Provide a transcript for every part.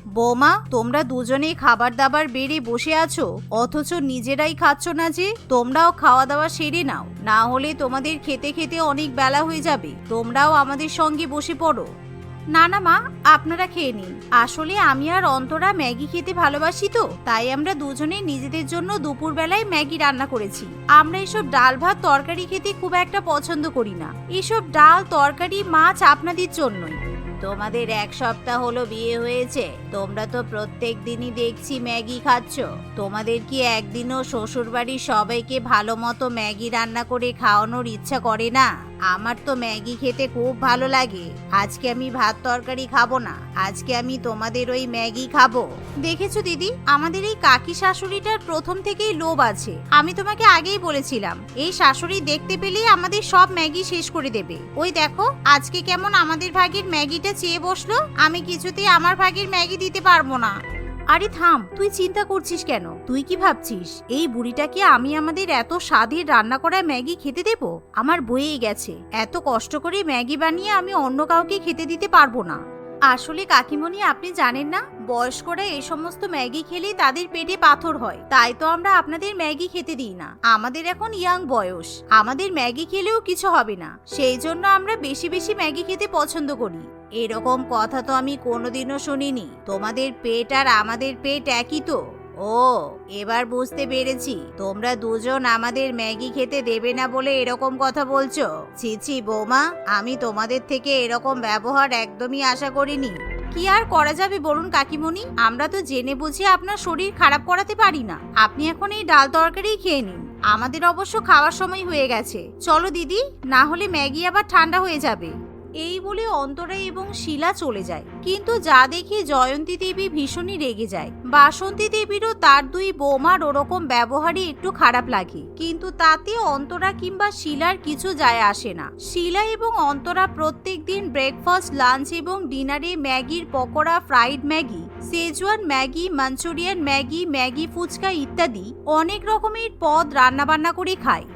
বৌমা, তোমরা দুজনেই খাবার দাবার বেড়ে বসে আছো, অথচ নিজেরাই খাচ্ছ না যে? তোমরাও খাওয়া দাওয়া সেরে নাও, না হলে তোমাদের খেতে খেতে অনেক বেলা হয়ে যাবে। তোমরাও আমাদের সঙ্গে বসে পড়ো। না না মা, আপনারা খেয়ে নিন। আসলে আমি আর অন্তরা ম্যাগি খেতে ভালোবাসি, তো তাই আমরা দুজনে নিজেদের জন্য দুপুর বেলায় ম্যাগি রান্না করেছি। আমরা এসব ডাল ভাত তরকারি খেতে খুব একটা পছন্দ করি না। এসব ডাল তরকারি মাছ আপনাদের জন্যই। তোমাদের 1 সপ্তাহ হলো বিয়ে হয়েছে, তোমরা তো প্রত্যেক দিনই দেখছি ম্যাগি খাচ্ছ। তোমাদের কি একদিনও শ্বশুর বাড়ির সবাইকে ভালো মতো ম্যাগি রান্না করে খাওয়ানোর ইচ্ছা করে না? আমার তো ম্যাগি খেতে খুব ভালো লাগে। আজকে আমি ভাত তরকারি খাবো না, আজকে আমি তোমাদের ওই ম্যাগি খাবো। দেখেছো দিদি, আমাদের এই কাকি শাশুড়িটার প্রথম থেকেই লোভ আছে। আমি তোমাকে আগেই বলেছিলাম, এই শাশুড়ি দেখতে পেলেই আমাদের সব ম্যাগি শেষ করে দেবে। ওই দেখো আজকে কেমন আমাদের ভাগের ম্যাগিটা চেয়ে বসলো। আমি কিছুতেই আমার ভাগের ম্যাগি দিতে পারবো না। আরে থাম, তুই চিন্তা করছিস কেন? তুই কি ভাবছিস এই বুড়িটাকে আমি আমাদের এত স্বাদের রান্না করা ম্যাগি খেতে দেব? আমার বয়েই গেছে, এত কষ্ট করে ম্যাগি বানিয়ে আমি অন্য কাউকে খেতে দিতে পারবো না। আসলে কাকিমণি, আপনি জানেন না, বয়স্করা এই সমস্ত ম্যাগি খেলে তাদের পেটে পাথর হয়, তাই তো আমরা আপনাদের ম্যাগি খেতে দিই না। আমাদের এখন ইয়াং বয়স, আমাদের ম্যাগি খেলেও কিছু হবে না, সেই জন্য আমরা বেশি বেশি ম্যাগি খেতে পছন্দ করি। এরকম কথা তো আমি কোনোদিনও শুনিনি। তোমাদের পেট আর আমাদের পেট একই তো। ও, এবার বুঝতে পেরেছি, তোমরা দুজন আমাদের ম্যাগি খেতে দেবে না বলে এরকম কথা বলছো। ছি ছি বৌমা, আমি তোমাদের থেকে এরকম ব্যবহার একদমই আশা করিনি। কি আর করা যাবে বলুন কাকিমণি, আমরা তো জেনে বুঝে আপনার শরীর খারাপ করাতে পারি না। আপনি এখন এই ডাল তরকারি খেয়ে নিন, আমাদের অবশ্য খাওয়ার সময় হয়ে গেছে। চলো দিদি, না হলে ম্যাগি আবার ঠান্ডা হয়ে যাবে। এই বলে অন্তরা এবং শিলা চলে যায়। কিন্তু যা দেখে জয়ন্তী দেবী ভীষণই রেগে যায়। বাসন্তী দেবীরও তার 2 বৌমার ওরকম ব্যবহারে একটু খারাপ লাগে, কিন্তু তাতে অন্তরা কিংবা শিলার কিছু যায় আসে না। শিলা এবং অন্তরা প্রত্যেক দিন ব্রেকফাস্ট, লাঞ্চ এবং ডিনারে ম্যাগির pakora, fried Maggi, Schezwan Maggi, Manchurian Maggi, Maggi fuchka ইত্যাদি অনেক রকমের পদ রান্নাবান্না করে খায়।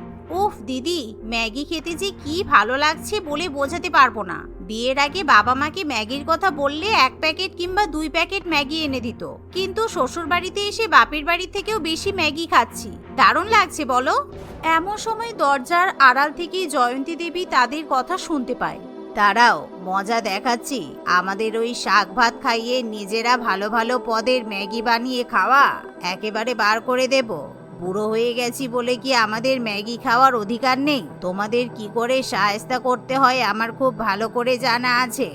উফ দিদি, ম্যাগি খেতে যে কি ভালো লাগছে বলে বোঝাতে পারবো না। বিয়ের আগে বাবা মাকে ম্যাগির কথা বললে 1 প্যাকেট কিংবা 2 প্যাকেট ম্যাগি এনে দিত, কিন্তু শ্বশুর বাড়িতে এসে বাপের বাড়ি থেকেও বেশি ম্যাগি খাচ্ছি। দারুণ লাগছে বলো। এমন সময় দরজার আড়াল থেকে জয়ন্তী দেবী তাদের কথা শুনতে পায়। তারাও মজা দেখাচ্ছি, আমাদের ওই শাক ভাত খাইয়ে নিজেরা ভালো ভালো পদের ম্যাগি বানিয়ে খাওয়া একেবারে বার করে দেব। বুড়ো হয়ে গেছি বলে কি আমাদের ম্যাগি খাওয়ার অধিকার নেই? তোমাদের কি করে শায়েস্তা করতে হয় আমার খুব ভালো করে জানা আছে।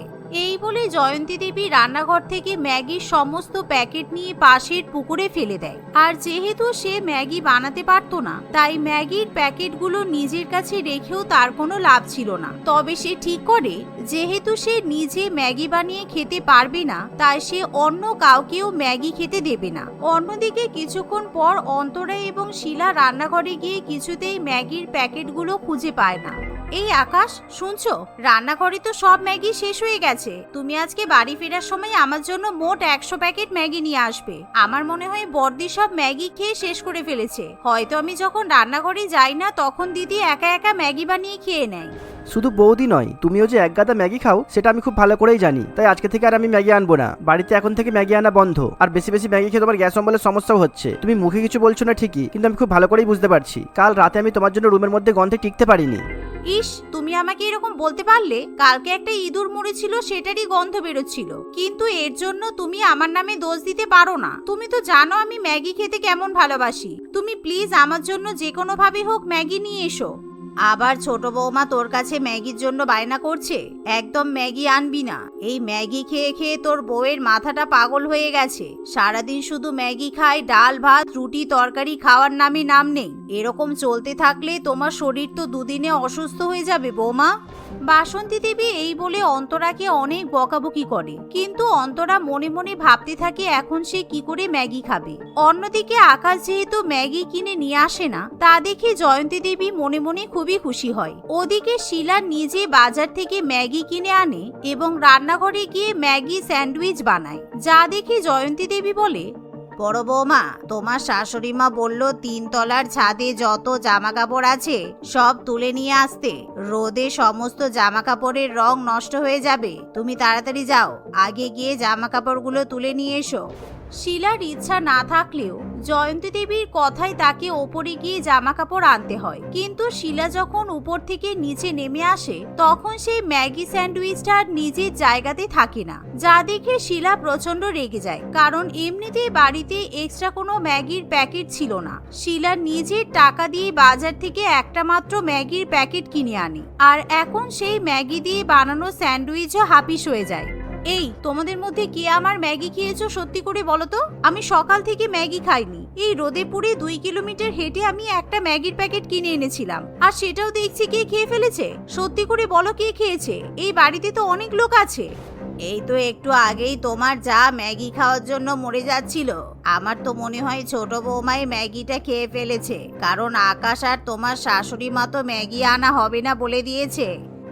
এই বলে জয়ন্তী দেবী রান্নাঘর থেকে ম্যাগির সমস্ত প্যাকেট নিয়ে পাশের পুকুরে ফেলে দেয়। আর যেহেতু সে ম্যাগি বানাতে পারতো না, তাই ম্যাগির প্যাকেটগুলো নিজের কাছে রেখেও তার কোনো লাভ ছিল না। তবে সে ঠিক করে, যেহেতু সে নিজে ম্যাগি বানিয়ে খেতে পারবে না, তাই সে অন্য কাউকেও ম্যাগি খেতে দেবে না। অন্যদিকে কিছুক্ষণ পর অন্তরা এবং শিলা রান্নাঘরে গিয়ে কিছুতেই ম্যাগির প্যাকেটগুলো খুঁজে পায় না। এই আকাশ, শুনছো? রান্নাঘরে তো সব ম্যাগি শেষ হয়ে গেছে। তুমি আজকে বাড়ি ফেরার সময় আমার জন্য মোট 100 প্যাকেট ম্যাগি নিয়ে আসবে। আমার মনে হয় বর্দি সব ম্যাগি খেয়ে শেষ করে ফেলেছে। হয়তো আমি যখন রান্নাঘরে যাই না, তখন দিদি একা একা ম্যাগি বানিয়ে খেয়ে নেয়। শুধু বৌদি নয়, তুমিও যে 1 গাদা ম্যাগি খাও সেটা আমি খুব ভালো করেই জানি। তাই আজকে থেকে আর আমি ম্যাগি আনবো না। বাড়িতে এখন থেকে ম্যাগি আনা বন্ধ। আর বেশি বেশি ম্যাগি খেয়ে তোমার গ্যাস অম্বলের সমস্যাও হচ্ছে। তুমি মুখে কিছু বলছো না ঠিকই, কিন্তু আমি খুব ভালো করেই বুঝতে পারছি। কাল রাতে আমি তোমার জন্য রুমের মধ্যে গন্ধে টিকতে পারিনি। ইস, তুমি আমাকে এরকম বলতে পারলে? কালকে একটা ইঁদুর মরেছিল, সেটারই গন্ধ বেরোচ্ছিল। কিন্তু এর জন্য তুমি আমার নামে দোষ দিতে পারো না। তুমি তো জানো আমি ম্যাগি খেতে কেমন ভালোবাসি। তুমি প্লিজ আমার জন্য যে কোনো ভাবে হোক ম্যাগি নিয়ে এসো। আবার ছোট বৌমা তোর কাছে ম্যাগির জন্য বায়না করছে? একদম ম্যাগি আনবি না। এই ম্যাগি খেয়ে খেয়ে তোর বউয়ের মাথাটা পাগল হয়ে গেছে। সারাদিন শুধু ম্যাগি খায়, ডাল ভাত রুটি তরকারি খাওয়ার নামে নাম নেই। এরকম চলতে থাকলে তোমার শরীর তো দুদিনে অসুস্থ হয়ে যাবে বৌমা। বাসন্তী দেবী এই বলে অন্তরাকে অনেক বকাবকি করে, কিন্তু অন্তরা মনে মনে ভাবতে থাকে এখন সে কি করে ম্যাগি খাবে। অন্যদিকে আকাশ যেহেতু ম্যাগি কিনে নিয়ে আসে না, তা দেখে জয়ন্তী দেবী মনে মনে খুবই খুশি হয়। ওদিকে শিলা নিজে বাজার থেকে ম্যাগি কিনে আনে এবং রান্নাঘরে গিয়ে ম্যাগি স্যান্ডউইচ বানায়, যা দেখে জয়ন্তী দেবী বলে, বড় বৌমা, তোমার শাশুড়ি মা বললো 3 তলার ছাদে যত জামা কাপড় আছে সব তুলে নিয়ে আসতে। রোদে সমস্ত জামা কাপড়ের রং নষ্ট হয়ে যাবে। তুমি তাড়াতাড়ি যাও, আগে গিয়ে জামা কাপড়গুলো তুলে নিয়ে এসো। শিলার ইচ্ছা না থাকলেও জয়ন্তী দেবীর কথায় তাকে ওপরে গিয়ে জামা কাপড় আনতে হয়। কিন্তু শিলা যখন উপর থেকে নিচে নেমে আসে তখন সেই ম্যাগি স্যান্ডউইচটা আর নিজের জায়গাতে থাকে না, যা দেখে শিলা প্রচন্ড রেগে যায়। কারণ এমনিতেই বাড়িতে এক্সট্রা কোনো ম্যাগির প্যাকেট ছিল না। শিলা নিজের টাকা দিয়ে বাজার থেকে একটা মাত্র ম্যাগির প্যাকেট কিনে আনে, আর এখন সেই ম্যাগি দিয়ে বানানো স্যান্ডউইচও হাপিস হয়ে যায়। এই, তোমাদের মধ্যে কে আমার ম্যাগি খেয়েছো সত্যি করে বলো তো? আমি সকাল থেকে ম্যাগি খাইনি। এই রোদে পুড়ে 2 কিলোমিটার হেঁটে আমি একটা ম্যাগির প্যাকেট কিনে এনেছিলাম, আর সেটাও দেখছি কে খেয়ে ফেলেছে। সত্যি করে বলো কে খেয়েছে? এই বাড়িতে তো অনেক লোক আছে। এই তো একটু আগেই তোমার যা ম্যাগি খাওয়ার জন্য মরে যাচ্ছিল। আমার তো মনে হয় ছোট বৌমাই ম্যাগিটা খেয়ে ফেলেছে, কারণ আকাশ আর তোমার শাশুড়ি মা তো ম্যাগি আনা হবে না বলে দিয়েছে।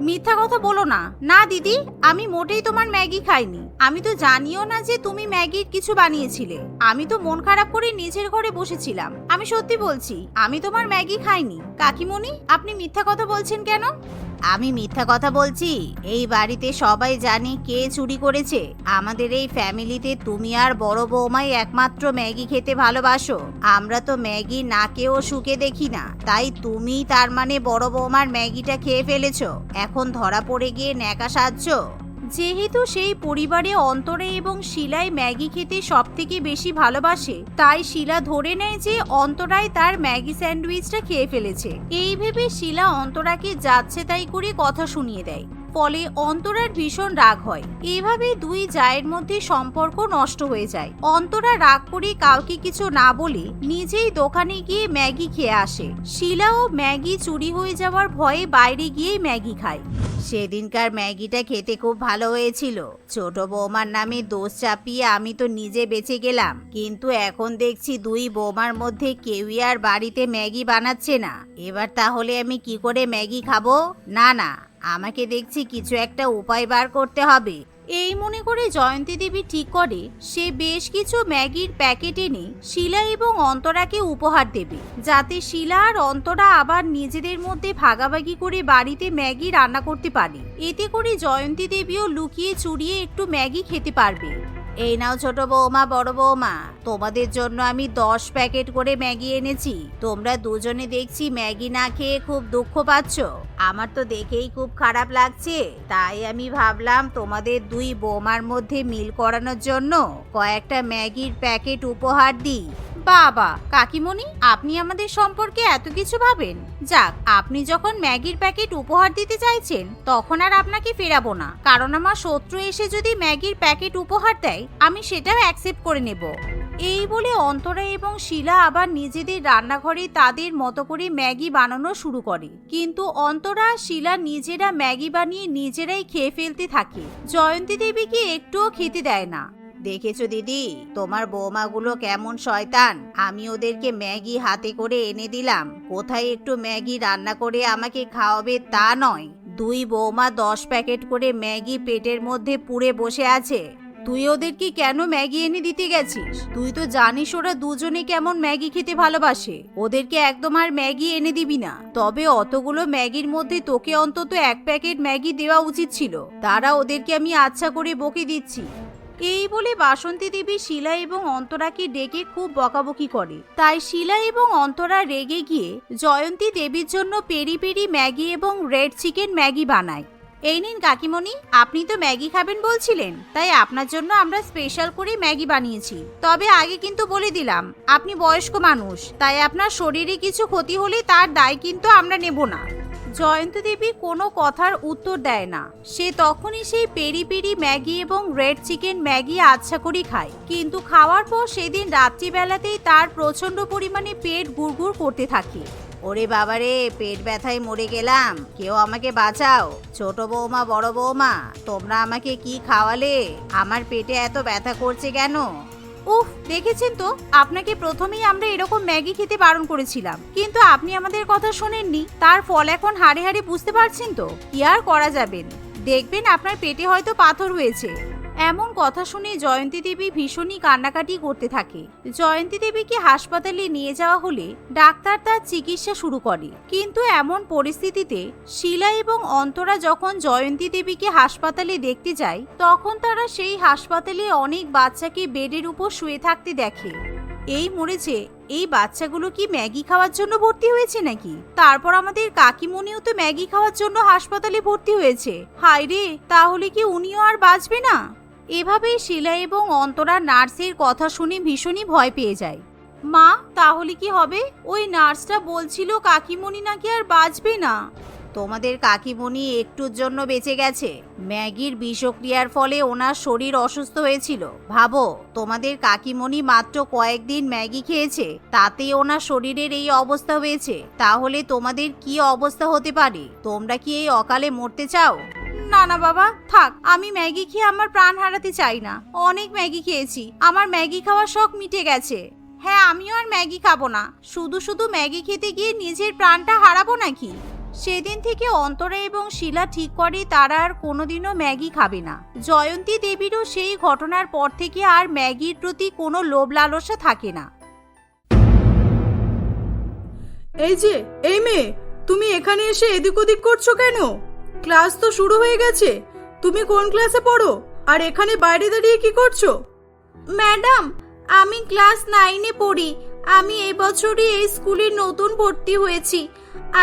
মিথ্যা কথা বলো না। না দিদি, আমি মোটেই তোমার ম্যাগি খাইনি। আমি তো জানিও না যে তুমি ম্যাগির কিছু বানিয়েছিলে। আমি তো মন খারাপ করে নিজের ঘরে বসেছিলাম। আমি সত্যি বলছি, আমি তোমার ম্যাগি খাইনি। কাকিমণি, আপনি মিথ্যা কথা বলছেন কেন? আমি মিথ্যা কথা বলছি? এই বাড়িতে সবাই জানে কে চুরি করেছে। আমাদের এই ফ্যামিলিতে তুমি আর বড় বৌমাই একমাত্র ম্যাগি খেতে ভালোবাসো। আমরা তো ম্যাগি নাকেও শুকে দেখি না। তাই তুমি তার মানে বড় বৌমার ম্যাগিটা খেয়ে ফেলেছো। এখন ধরা পড়ে গিয়ে ন্যাকা সাজছো। যেহেতু সেই পরিবারে অন্তরা এবং শিলাই ম্যাগি খেতে সব থেকে বেশি ভালোবাসে, তাই শিলা ধরে নেয় যে অন্তরাই তার ম্যাগি স্যান্ডউইচটা খেয়ে ফেলেছে। এই ভেবে শিলা অন্তরাকে যাচ্ছে তাই করে কথা শুনিয়ে দেয়। ফলে অন্তরার ভীষণ রাগ হয়। এভাবে দুই জায়ের মধ্যে সম্পর্ক নষ্ট হয়ে যায়। অন্তরা রাগ করে কাউকে কিছু না বলে নিজেই দোকানে গিয়ে ম্যাগি খেয়ে আসে। শিলাও ম্যাগি চুরি হয়ে যাওয়ার ভয়ে বাইরে গিয়ে ম্যাগি খায়। সেদিনকার ম্যাগিটা খেতে খুব ভালো হয়েছিল। ছোট বৌমার নামে দোষ চাপিয়ে আমি তো নিজে বেঁচে গেলাম, কিন্তু এখন দেখছি দুই বৌমার মধ্যে কেউই আর বাড়িতে ম্যাগি বানাচ্ছে না। এবার তাহলে আমি কি করে ম্যাগি খাবো? না না, আমাকে দেখছি কিছু একটা উপায় বার করতে হবে। এই মনে করে জয়ন্তী দেবী ঠিক করে সে বেশ কিছু ম্যাগির প্যাকেট এনে শিলা এবং অন্তরাকে উপহার দেবে, যাতে শিলা আর অন্তরা আবার নিজেদের মধ্যে ভাগাভাগি করে বাড়িতে ম্যাগি রান্না করতে পারে। এতে করে জয়ন্তী দেবীও লুকিয়ে চুরিয়ে একটু ম্যাগি খেতে পারবে। এই নাও ছোট বৌমা, বড় বৌমা, তোমাদের জন্য আমি 10 প্যাকেট করে ম্যাগি এনেছি। তোমরা দুজনে দেখছি ম্যাগি না খেয়ে খুব দুঃখ পাচ্ছ। আমার তো দেখেই খুব খারাপ লাগছে। তাই আমি ভাবলাম তোমাদের দুই বৌমার মধ্যে মিল করানোর জন্য কয়েকটা ম্যাগির প্যাকেট উপহার দিই। বাবা কাকিমণি, আপনি আমাদের সম্পর্কে এত কিছু ভাবেন। যাক, আপনি যখন ম্যাগির প্যাকেট উপহার দিতে চাইছেন তখন আর আপনাকে ফেরাবো না, কারণ আমার শত্রু এসে যদি ম্যাগির প্যাকেট উপহার দেয় আমি সেটাও অ্যাকসেপ্ট করে নেব। এই বলে অন্তরা এবং শিলা আবার নিজেদের রান্নাঘরে তাদের মতো করে ম্যাগি বানানো শুরু করে। কিন্তু অন্তরা আর শিলা নিজেরা ম্যাগি বানিয়ে নিজেরাই খেয়ে ফেলতে থাকে। জয়ন্তী দেবীকে একটুও খেতে দেয় না। দেখেছো দিদি, তোমার বৌমাগুলো কেমন শয়তান। আমি ওদেরকে ম্যাগি হাতে করে এনে দিলাম, কোথায় একটু ম্যাগি রান্না করে আমাকে খাওয়াবে তা নয়। দুই বৌমা 10 প্যাকেট করে ম্যাগি পেটের মধ্যে পুড়ে বসে আছে। তুই ওদেরকে কেন ম্যাগি এনে দিতে গেছিস? তুই তো জানিস ওরা দুজনে কেমন ম্যাগি খেতে ভালোবাসে। ওদেরকে একদম আর ম্যাগি এনে দিবি না। তবে অতগুলো ম্যাগির মধ্যে তোকে অন্তত 1 প্যাকেট ম্যাগি দেওয়া উচিত ছিল। তারা ওদেরকে আমি আচ্ছা করে বকে দিচ্ছি। এই বলে বাসন্তী দেবী শিলা এবং অন্তরাকে ডেকে খুব বকাবকি করে। তাই শিলা এবং অন্তরা রেগে গিয়ে জয়ন্তী দেবীর জন্য পেরি পেরি ম্যাগি এবং রেড চিকেন ম্যাগি বানায়। এই নিন কাকিমণি, আপনি তো ম্যাগি খাবেন বলছিলেন, তাই আপনার জন্য আমরা স্পেশাল করে ম্যাগি বানিয়েছি। তবে আগে কিন্তু বলে দিলাম, আপনি বয়স্ক মানুষ, তাই আপনার শরীরে কিছু ক্ষতি হলে তার দায় কিন্তু আমরা নেব না। জয়ন্তী দেবী কোনো কথার উত্তর দেয় না। সে তখনই সেই পেরি পেরি ম্যাগি এবং রেড চিকেন ম্যাগি আচ্ছা করে খায়। কিন্তু খাওয়ার পর সেদিন রাত্রিবেলাতেই তার প্রচন্ড পরিমাণে পেট গুড়গুড় করতে থাকে। ওরে বাবারে, পেট ব্যথায় মরে গেলাম, কেউ আমাকে বাঁচাও। ছোট বৌমা, বড় বৌমা, তোমরা আমাকে কি খাওয়ালে? আমার পেটে এত ব্যথা করছে কেন? উফ, দেখেছেন তো, আপনাকে প্রথমেই আমরা এরকম ম্যাগি খেতে বারণ করেছিলাম, কিন্তু আপনি আমাদের কথা শোনেননি। তার ফল এখন হাড়ে হাড়ে বুঝতে পারছেন তো। কি আর করা যাবেন, দেখবেন আপনার পেটে হয়তো পাথর হয়েছে। এমন কথা শুনে জয়ন্তী দেবী ভীষণই কান্নাকাটি করতে থাকে। জয়ন্তী দেবীকে হাসপাতালে নিয়ে যাওয়া হলে ডাক্তার তার চিকিৎসা শুরু করে, কিন্তু এমন পরিস্থিতিতে শিলা এবং অন্তরা যখন জয়ন্তী দেবীকে হাসপাতালে দেখতে যায়, তখন তারা সেই হাসপাতালে অনেক বাচ্চাকে বেডের উপর শুয়ে থাকতে দেখে। এই মরেছে, এই বাচ্চাগুলো কি ম্যাগি খাওয়ার জন্য ভর্তি হয়েছে নাকি? তারপর আমাদের কাকিমণিও তো ম্যাগি খাওয়ার জন্য হাসপাতালে ভর্তি হয়েছে। হায় রে, তাহলে কি উনিও আর বাঁচবে না? এভাবেই শিলা এবং অন্তরা নার্সের কথা শুনে ভীষণই ভয় পেয়ে যায়। মা, তাহলে কি হবে? ওই নার্সটা বলছিল কাকিমণি নাকি আর বাঁচবে না। তোমাদের কাকিমণি একটুর জন্য বেঁচে গেছে। ম্যাগির বিষক্রিয়ার ফলে ওনার শরীর অসুস্থ হয়েছিল। ভাবো, তোমাদের কাকিমণি মাত্র কয়েকদিন ম্যাগি খেয়েছে, তাতে ওনার শরীরের এই অবস্থা হয়েছে। তাহলে তোমাদের কি অবস্থা হতে পারে? তোমরা কি এই অকালে মরতে চাও? না না বাবা, থাক, আমি ম্যাগি খেয়ে আমার প্রাণ হারাতে চাই না। অনেক ম্যাগি খেয়েছি, আমার ম্যাগি খাওয়ার শখ মিটে গেছে। হ্যাঁ, আমিও আর ম্যাগি খাবো না। শুধু শুধু ম্যাগি খেতে গিয়ে নিজের প্রাণটা হারাবো নাকি? সেদিন থেকে অন্তরা এবং শিলা ঠিক করে তারা আর কোনোদিনও ম্যাগি খাবে না। জয়ন্তী দেবীরও সেই ঘটনার পর থেকে আর ম্যাগির প্রতি কোনো লোভ লালসা থাকে না। এই মেয়ে, তুমি এখানে এসে এদিক ওদিক করছো কেন? ক্লাস তো শুরু হয়ে গেছে। তুমি কোন ক্লাসে পড়ো আর এখানে বাইরে দাঁড়িয়ে কি করছো? ম্যাডাম, আমি ক্লাস 9-এ পড়ি। আমি এই বছরই এই স্কুলে নতুন ভর্তি হয়েছি।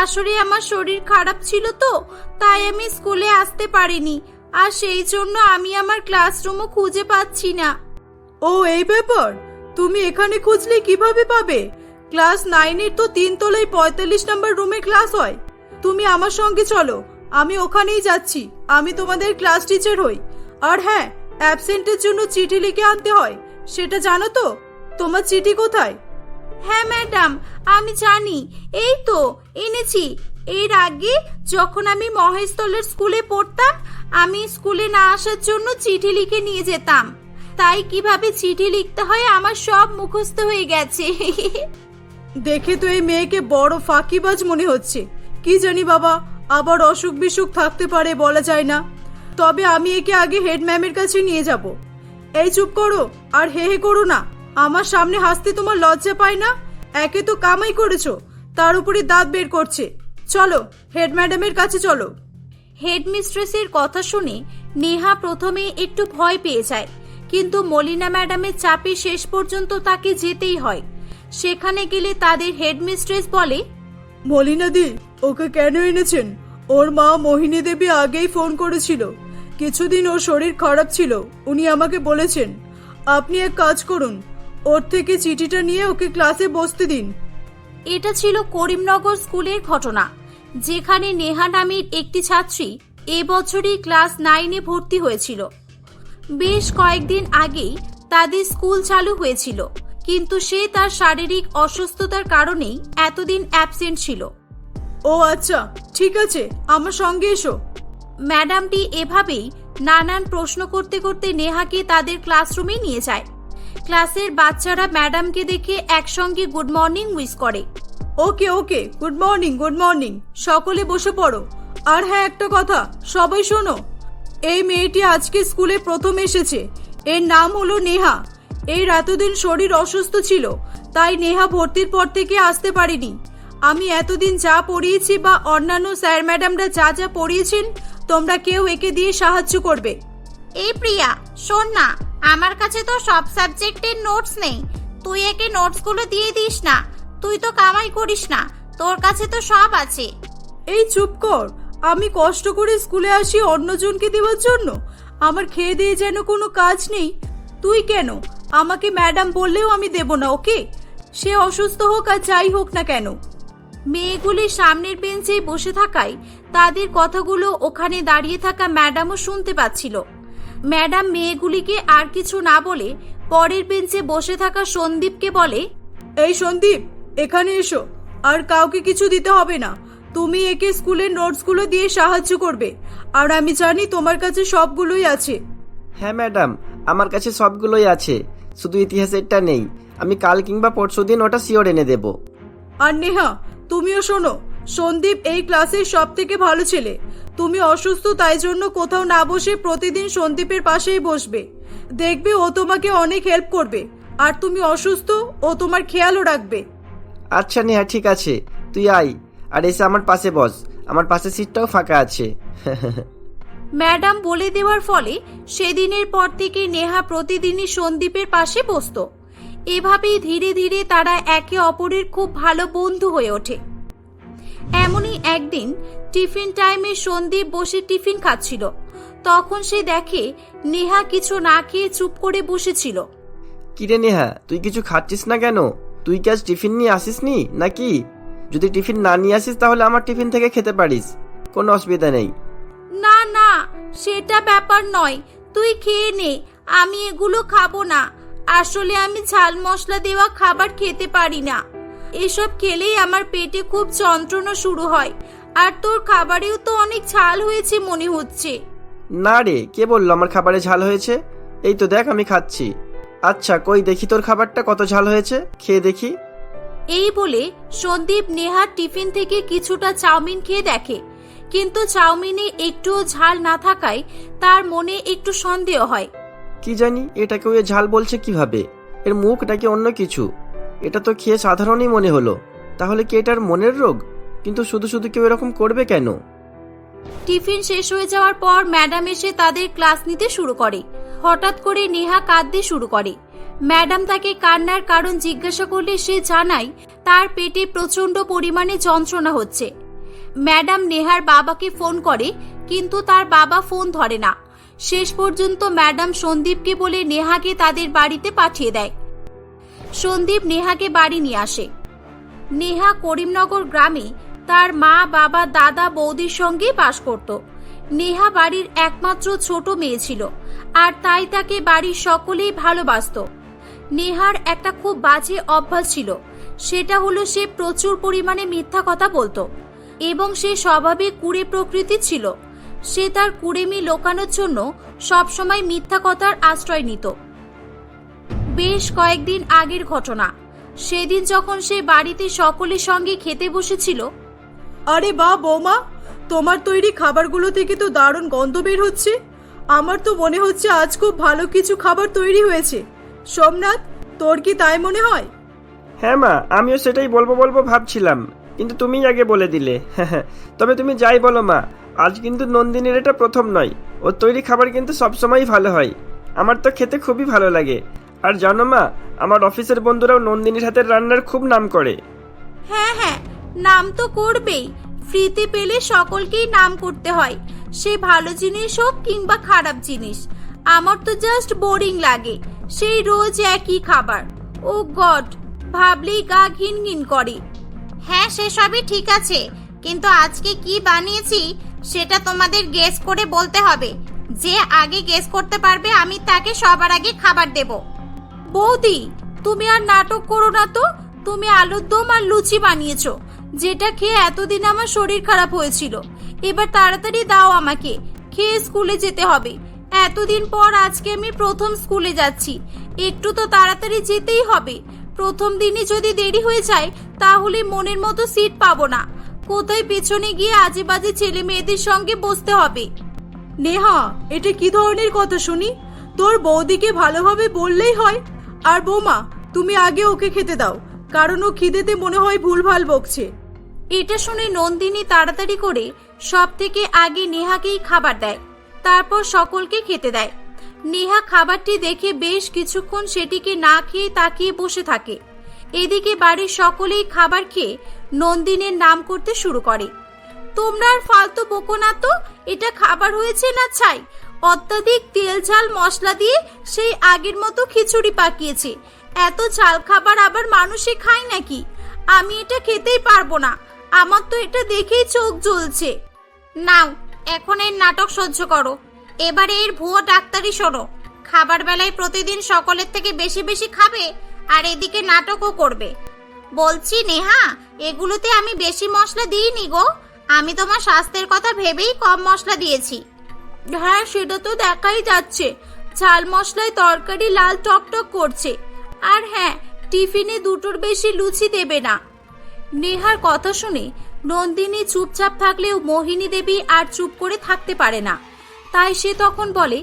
আসলে আমার শরীর খারাপ ছিল তো, তাই আমি স্কুলে আসতে পারিনি। আর সেই জন্য আমি আমার ক্লাসরুমও খুঁজে পাচ্ছি না। ও, এই ব্যাপার। তুমি এখানে খুঁজলে কিভাবে পাবে? ক্লাস 9-এর তো 3 তলায় 45 নম্বর রুমে ক্লাস হয়। তুমি আমার সঙ্গে চলো, আমি ওখানেই যাচ্ছি। আমি তোমাদের ক্লাস টিচার হই। আর হ্যাঁ, অ্যাবসেন্টের জন্য চিঠি লিখে আনতে হয়, সেটা জানো তো? তোমার চিঠি কোথায়? হ্যাঁ ম্যাডাম, আমি জানি। এই তো এনেছি। এর আগে যখন আমি মহেশতলের স্কুলে পড়তাম, আমি স্কুলে না আসার জন্য চিঠি লিখে নিয়ে যেতাম। তাই কিভাবে চিঠি লিখতে হয় আমার সব মুখস্থ হয়ে গেছে। দেখে তো এই মেয়েকে বড় ফাঁকিবাজ মনে হচ্ছে। কি জানি বাবা, আবার অসুখ বিসুখ থাকতে পারে, বলা যায় না। তবে আমি একে আগে হেড ম্যামের কাছে নিয়ে যাব। এই চুপ করো আর হে হে করো না। আমার সামনে হাসতে তোমার লজ্জা পায় না? একে তো কামাই করেছো, তার উপরে দাঁত বের করছে। চলো, হেড ম্যাডামের কাছে চলো। হেডমিস্ট্রেসের কথা শুনে নেহা প্রথমে একটু ভয় পেয়ে যায়, কিন্তু মলিনা ম্যাডামের চাপে শেষ পর্যন্ত তাকে যেতেই হয়। সেখানে গেলে তাদের হেডমিস্ট্রেস বলে, মলিনাদি, ওকে কেন এনেছেন? ওর মা মোহিনী দেবী আগেই ফোন করেছিল। কিছুদিন ওর শরীর খারাপ ছিল, উনি আমাকে বলেছেন। আপনি এক কাজ করুন, ওর থেকে চিঠিটা নিয়ে ওকে ক্লাসে বসতে দিন। এটা ছিল করিমনগর স্কুলের ঘটনা, যেখানে নেহা নামের একটি ছাত্রী এবছরই ক্লাস 9-এ ভর্তি হয়েছিল। বেশ কয়েকদিন আগেই তাদের স্কুল চালু হয়েছিল, কিন্তু সে তার শারীরিক অসুস্থতার কারণেই এতদিন অ্যাবসেন্ট ছিল। ও আচ্ছা, ঠিক আছে, আমার সঙ্গে এসো। ম্যাডামটি এভাবেই নানান প্রশ্ন করতে করতে নেহাকে তাদের ক্লাসরুমে নিয়ে যায়। ক্লাসের বাচ্চারা ম্যাডামকে দেখে একসঙ্গে গুড মর্নিং উইশ করে। ওকে ওকে, গুড মর্নিং, গুড মর্নিং। সকলে বসে পড়ো। আর হ্যাঁ, একটা কথা, সবাই শোনো। এই মেয়েটি আজকে স্কুলে প্রথম এসেছে। এর নাম হলো নেহা। এর এতদিন শরীর অসুস্থ ছিল, তাই নেহা ভর্তির পর থেকে আসতে পারেনি। আমি এতদিন যা পড়িয়েছি বা অন্যান্য স্যার ম্যাডামরা যা যা পড়িয়েছেন, তোমরা কেউ একে দিয়ে সাহায্য করবে। এই প্রিয়া, শোন না, আমার কাছে তো সব সাবজেক্টের নোটস নেই। তুই একে নোটসগুলো দিয়ে দিস না। তুই তো কামাই করিস না, তোর কাছে তো সব আছে। এই চুপ কর। আমি কষ্ট করে স্কুলে আসি অন্যজনকে দেওয়ার জন্য? আমার খেয়ে দিয়ে যেন কোনো কাজ নেই। তুই কেন? আমাকে ম্যাডাম বললেও আমি দেব না, ওকে? সে অসুস্থ হোক আর যাই হোক না কেন। মেয়েগুলি সামনের বেঞ্চে বসে থাকায় তাদের কথাগুলো ওখানে দাঁড়িয়ে থাকা ম্যাডামও শুনতে পাচ্ছিল। ম্যাডাম মেয়েগুলিকে আর কিছু না বলে পরের বেঞ্চে বসে থাকা সন্দীপকে বলে, এই সন্দীপ, এখানে এসো। আর কাউকে কিছু দিতে হবে না। তুমি একে স্কুলের নোটসগুলো দিয়ে সাহায্য করবে। আর আমি জানি তোমার কাছে সবগুলোই আছে। হ্যাঁ ম্যাডাম, আমার কাছে সবগুলোই আছে, শুধু ইতিহাসেরটা নেই। আমি কাল কিংবা পরশুদিন ওটা শিওর এনে দেব। আর নেহা, তুমিও শোনো। সন্দীপ এই ক্লাসের সব থেকে ভালো ছেলে। তুমি অসুস্থ, তাই জন্য কোথাও না বসে প্রতিদিন সন্দীপের পাশেই বসবে। দেখবে ও তোমাকে অনেক হেল্প করবে, আর তুমি অসুস্থ, ও তোমার খেয়ালও রাখবে। আচ্ছা নেহা, ঠিক আছে, তুই আয় আর এসে আমার পাশে বস, আমার পাশে সিটটাও ফাঁকা আছে। ম্যাডাম বলে দেওয়ার ফলে সেদিনের পর থেকে নেহা প্রতিদিনই সন্দীপের পাশে বসতো। এভাবেই ধীরে ধীরে তারা একে অপরের খুব ভালো বন্ধু হয়ে ওঠে। এমনই একদিন টিফিন টাইমে সন্দীপ বসে টিফিন খাচ্ছিল। তখন সে দেখে নেহা কিছু না খেয়ে চুপ করে বসেছিল। কিরে নেহা, তুই কিছু খাচ্ছিস না কেন? তুই কি আজ টিফিন নিয়ে আসিসনি নাকি? যদি টিফিন না নিয়ে আসিস তাহলে আমার টিফিন থেকে খেতে পারিস, কোনো অসুবিধা নেই। না না, সেটা ব্যাপার নয়, তুই খেয়ে নে, আমি এগুলো খাবো না। আসলে আমি ঝাল মশলা দেওয়া খাবার খেতে পারি না। এসব খেলেই আমার পেটে খুব যন্ত্রণা শুরু হয়। আর তোর খাবারেও তো অনেক ঝাল হয়েছে মনে হচ্ছে। না রে, কে বললো আমার খাবারে ঝাল হয়েছে? এই তো দেখ আমি খাচ্ছি। আচ্ছা কই দেখি তোর খাবারটা কত ঝাল হয়েছে, খেয়ে দেখি। এই বলে সন্দীপ নেহার টিফিন থেকে কিছুটা চাউমিন খেয়ে দেখে, কিন্তু চাউমিনে একটুও ঝাল না থাকায় তার মনে একটু সন্দেহ হয়। কি জানি এটাকে ওই ঝাল বলছে কিভাবে? এর মুখ নাকি অন্য কিছু? এটা তো খেয়ে সাধারণই মনে হলো। তাহলে কি এটার মনের রোগ? কিন্তু শুধু শুধু কেউ এরকম করবে কেন? টিফিন শেষ হয়ে যাওয়ার পর ম্যাডাম এসে তাদের ক্লাস নিতে শুরু করে। হঠাৎ করে নেহা কাঁদতে শুরু করে। ম্যাডাম তাকে কান্নার কারণ জিজ্ঞাসা করলে সে জানায় তার পেটে প্রচন্ড পরিমাণে যন্ত্রণা হচ্ছে। ম্যাডাম নেহার বাবাকে ফোন করে, কিন্তু তার বাবা ফোন ধরে না। শেষ পর্যন্ত ম্যাডাম সন্দীপকে বলে নেহাকে তাদের বাড়িতে পাঠিয়ে দেয়। সন্দীপ নেহাকে বাড়ি নিয়ে আসে। নেহা করিমনগর গ্রামে তার মা, বাবা, দাদা, বৌদির সঙ্গে বাস করত। নেহা বাড়ির একমাত্র ছোট মেয়ে ছিল, আর তাই তাকে বাড়ির সকলেই ভালোবাসত। নেহার একটা খুব বাজে অভ্যাস ছিল, সেটা হলো সে প্রচুর পরিমাণে মিথ্যা কথা বলতো এবং সে স্বভাবে কুড়ে প্রকৃতি ছিল। সে তার কুড়েমি লোকানোর জন্য সবসময় মিথ্যা কথার আশ্রয় নিত। বেশ কয়েকদিন আগের ঘটনা। সেদিন যখন সে বাড়িতে সকলের সঙ্গে খেতে বসেছিল। আরে বাহ বৌমা, তোমার তৈরি খাবারগুলো থেকে তো দারুণ গন্ধ বের হচ্ছে। আমার তো মনে হচ্ছে আজ খুব ভালো কিছু খাবার তৈরি হয়েছে। সোমনাথ, তোর কি তাই মনে হয়? হ্যাঁ মা, আমিও সেটাই বলবো ভাবছিলাম, কিন্তু তুমিই আগে বলে দিলে। তবে তুমি যাই বলো মা, আজ কিন্তু নন্দিনীর এটা প্রথম নয়। ওর তৈরি খাবার কিন্তু সবসময়ই ভালো হয়। আমার তো খেতে খুবই ভালো লাগে। আর জানো মা, আমার অফিসের বন্ধুরাও নন্দিনীর হাতের রান্নার খুব নাম করে। হ্যাঁ হ্যাঁ, নাম তো করবেই। ফ্রিতে পেলে সকলকেই নাম করতে হয়, সে ভালো জিনিস হোক কিংবা খারাপ জিনিস। আমার তো জাস্ট বোরিং লাগে, সেই রোজ একই খাবার। ও গড, ভাবলেই গা ঘিন ঘিন করে। হ্যাঁ, সেসবই ঠিক আছে, কিন্তু আজকে কি বানিয়েছি সেটা তোমাদের গেস করে বলতে হবে। যে আগে গেস করতে পারবে আমি তাকে সবার আগে খাবার দেব। বৌদি, তুমি আর নাটক করো না তো। তুমি আলুর দম আর লুচি বানিয়েছো, যেটা খেয়ে এতদিন আমার শরীর খারাপ হয়েছিল। এবার তাড়াতাড়ি দাও আমাকে, খেয়ে স্কুলে যেতে হবে। এতদিন পর আজকে আমি প্রথম স্কুলে যাচ্ছি, একটু তো তাড়াতাড়ি যেতেই হবে। প্রথম দিনই যদি দেরি হয়ে যায় তাহলে মনের মতো সিট পাবো না। কোথায় পেছনে গিয়ে আজে বাজে ছেলে মেয়েদের সঙ্গে বসতে হবে। নেহা, এটা কি ধরনের কথা শুনি? তোর বৌদিকে ভালোভাবে বললেই হয়। আর বৌমা, তুমি আগে ওকে খেতে দাও, কারণ ও খিদেতে মনে হয় ভুলভাল বকছে। এটা শুনে নন্দিনী তাড়াতাড়ি করে সব থেকে আগে নেহাকেই খাবার দেয়, তারপর সকলকে খেতে দেয়। নেহা খাবারটি দেখে বেশ কিছুক্ষণ সেটিকে না খেয়ে তাকিয়ে বসে থাকে। এদিকে বাড়ির সকলেই খাবার খেয়ে নন্দিনীর নাম করতে শুরু করে। তোমরা আর ফালতু বকো না তো, এটা খাবার হয়েছে না ছাই? অত্যাধিক তেল ঝাল মশলা দিয়ে সেই আগের মতো খিচুড়ি পাকিয়েছে। এত ঝাল খাবার আবার মানুষে খায় নাকি? আমি এটা খেতেই পারবো না, আমার তো এটা দেখেই চোখ জ্বলছে। নাও, এখন এর নাটক সহ্য করো, এবারে এর ভুয়ো ডাক্তারি শোনো। খাবার বেলায় প্রতিদিন সকলের থেকে বেশি বেশি খাবে আর এদিকে নাটকও করবে। বলছি নেহা, এগুলোতে আমি বেশি মশলা দিইনি গো, আমি তোমার স্বাস্থ্যের কথা ভেবেই কম মশলা দিয়েছি। হ্যাঁ, সেটা তো দেখাই যাচ্ছে, ঝাল মশলায় তরকারি লাল টকটক করছে। আর হ্যাঁ, টিফিনে দুটোর বেশি লুচি দেবে না। নেহার কথা শুনে নন্দিনী চুপচাপ থাকলেও মোহিনী দেবী আর চুপ করে থাকতে পারে না। তাই সে তখন বলে,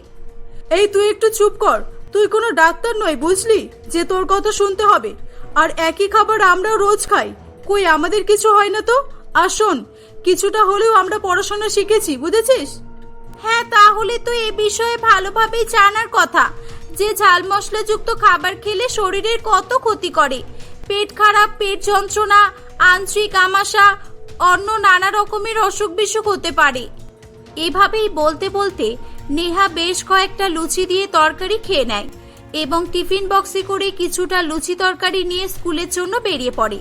এই তুই একটু চুপ কর, তুই কোনো ডাক্তার নয় বুঝলি যে তোর কথা শুনতে হবে। আর একই খাবার আমরাও রোজ খাই, কই আমাদের কিছু হয় না তো? আর শোন, কিছুটা হলেও আমরা পড়াশোনা শিখেছি, বুঝেছিস? হ্যাঁ, তাহলে তো এ বিষয়ে ভালোভাবেই জানার কথা যে ঝাল মশলাযুক্ত খাবার খেলে শরীরের কত ক্ষতি করে। পেট খারাপ, পেট যন্ত্রণা, আন্ত্রিক আমাশা, অন্য নানা রকমের অসুখ বিসুখ হতে পারে। এভাবেই বলতে বলতে নেহা বেশ কয়েকটা লুচি দিয়ে তরকারি খেয়ে নেয় এবং টিফিন বক্সে করে কিছুটা লুচি তরকারি নিয়ে স্কুলের জন্য বেরিয়ে পড়ে।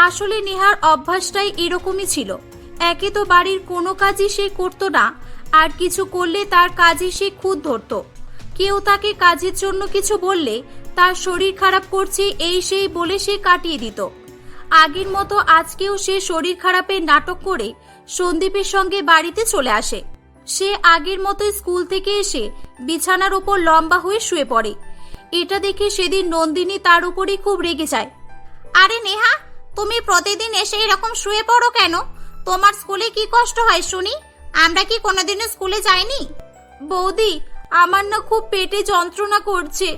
আসলে নেহার অভ্যাসটাই এরকমই ছিল। একে তো বাড়ির কোনো কাজই সে করতো না, আর কিছু করলে তার কাজে সে খুঁত ধরতো। কেউ তাকে কাজের জন্য কিছু বললে তার শরীর খারাপ করছে এই সেই বলে সে কাটিয়ে দিত। আগের মতো আজকেও সে শরীর খারাপের নাটক করে সন্দীপের সঙ্গে বাড়িতে চলে আসে। সে আগের মতো স্কুল থেকে এসে বিছানার উপর লম্বা হয়ে শুয়ে পড়ে। এটা দেখে সেদিন নন্দিনী তার উপরই খুব রেগে যায়। আরে নেহা, তুমি প্রতিদিন এসে এরকম শুয়ে পড়ো কেন? তোমার স্কুলে কি কষ্ট হয় শুনি? আমরা কি কোনোদিনও স্কুলে যাইনি? বৌদি, আমার না খুব পেটে যন্ত্রণা করছে।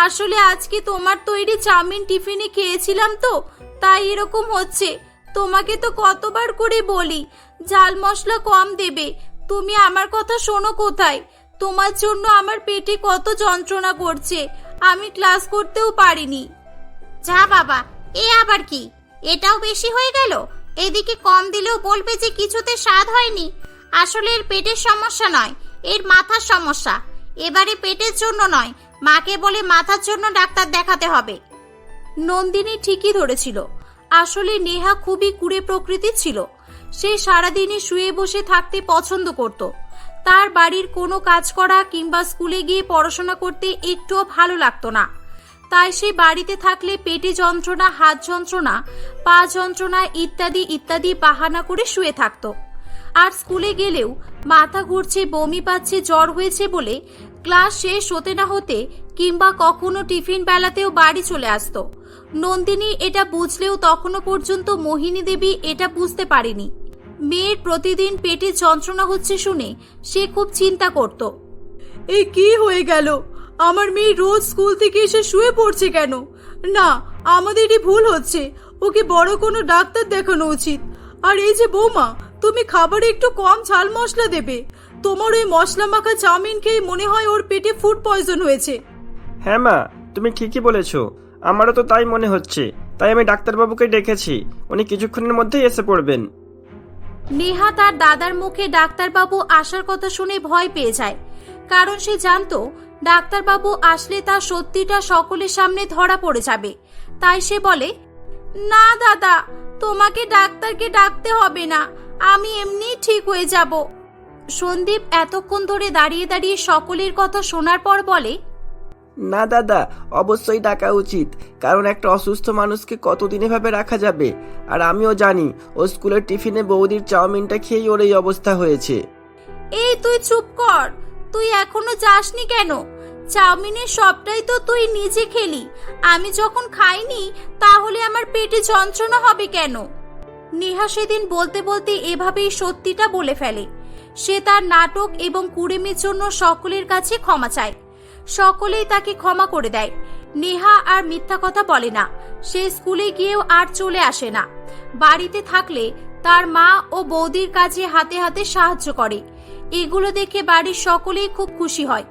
আসলে আজকে তোমার তৈরি চাউমিন টিফিনে খেয়েছিলাম তো, তাই এরকম হচ্ছে। তোমাকে তো কতবার করে বলি ঝাল মশলা কম দেবে, তুমি আমার কথা শোনো কোথায়? তোমার জন্য আমার পেটে কত যন্ত্রণা করছে, আমি ক্লাস করতেও পারিনি। যা বাবা, এ আবার কি? এটাও বেশি হয়ে গেল। এদিকে কম দিলেও বলবে যে কিছুতে স্বাদ হয়নি। আসলে এর পেটের সমস্যা নয়, এর মাথার সমস্যা। এবারে পেটের জন্য নয়, মাকে বলে মাথার জন্য ডাক্তার দেখাতে হবে। নন্দিনী ঠিকই ধরেছিল। আসলে নেহা খুবই কুড়ে প্রকৃতির ছিল। সে সারাদিনই শুয়ে বসে থাকতে পছন্দ করত। তার বাড়ির কোনো কাজ করা কিংবা স্কুলে গিয়ে পড়াশোনা করতে একটুও ভালো লাগতো না। তাই সে বাড়িতে থাকলে পেটে যন্ত্রণা, হাত যন্ত্রণা, পা যন্ত্রণা ইত্যাদি ইত্যাদি বাহানা করে শুয়ে থাকতো। আর স্কুলে গেলেও মাথা ঘুরছে, বমি পাচ্ছে, জ্বর হয়েছে বলে ক্লাস শেষ হতে না হতে কিংবা কখনো টিফিন বেলাতেও বাড়ি চলে আসতো। নন্দিনী এটা বুঝলেও তখনও পর্যন্ত মোহিনী দেবী এটা বুঝতে পারেনি। মেয়ের প্রতিদিন পেটে যন্ত্রণা হচ্ছে শুনে সে খুব চিন্তা করত। এই কি হয়ে গেল? আমার মেয়ে রোজ স্কুল থেকে এসে শুয়ে পড়ছে কেন? না, আমাদেরই ভুল হচ্ছে, ওকে বড় কোনো ডাক্তার দেখানো উচিত। আর এই যে বৌমা, তুমি খাবারে একটু কম ঝাল মশলা দেবে। তোমার ওই মশলা মাখা চাউমিন খেয়ে মনে হয় ওর পেটে ফুড পয়জন হয়েছে। হ্যাঁ মা, তুমি ঠিকই বলেছো, আমারও তো তাই মনে হচ্ছে। তাই আমি ডাক্তারবাবুকে ডেকেছি, উনি কিছুক্ষণের মধ্যেই এসে পড়বেন। নেহা তার দাদার মুখে ডাক্তারবাবু আসার কথা শুনে ভয় পেয়ে যায়, কারণ সে জানতো ডাক্তারবাবু আসলে তার সত্যিটা সকলের সামনে ধরা পড়ে যাবে। তাই সে বলে, না দাদা, তোমাকে ডাক্তারকে ডাকতে হবে না, আমি এমনি ঠিক হয়ে যাব। সন্দীপ এতক্ষণ ধরে দাঁড়িয়ে দাঁড়িয়ে সকলের কথা শোনার পর বলে, না দাদা, অবশ্যই ডাকা উচিত, কারণ একটা অসুস্থ মানুষকে কতদিন এভাবে রাখা যাবে। আর আমিও জানি ও স্কুলের টিফিনে বৌদির চাউমিনটা খেয়েই ওর এই অবস্থা হয়েছে। এই তুই চুপ কর, তুই এখনো যাসনি কেন? চাউমিনের সবটাই তো তুই নিজে খেলি, আমি যখন খাইনি তাহলে আমার পেটে যন্ত্রণা হবে কেন? নেহা সেদিন বলতে বলতে এভাবেই সত্যিটা বলে ফেলে। সে তার নাটক এবং কুড়েমির জন্য সকলের কাছে ক্ষমা চায়। সকলেই তাকে ক্ষমা করে দেয়। নেহা আর মিথ্যা কথা বলে না। সে স্কুলে গিয়েও আর চলে আসে না। বাড়িতে থাকলে তার মা ও বৌদির কাজে হাতে হাতে সাহায্য করে। এগুলো দেখে বাড়ির সকলেই খুব খুশি হয়।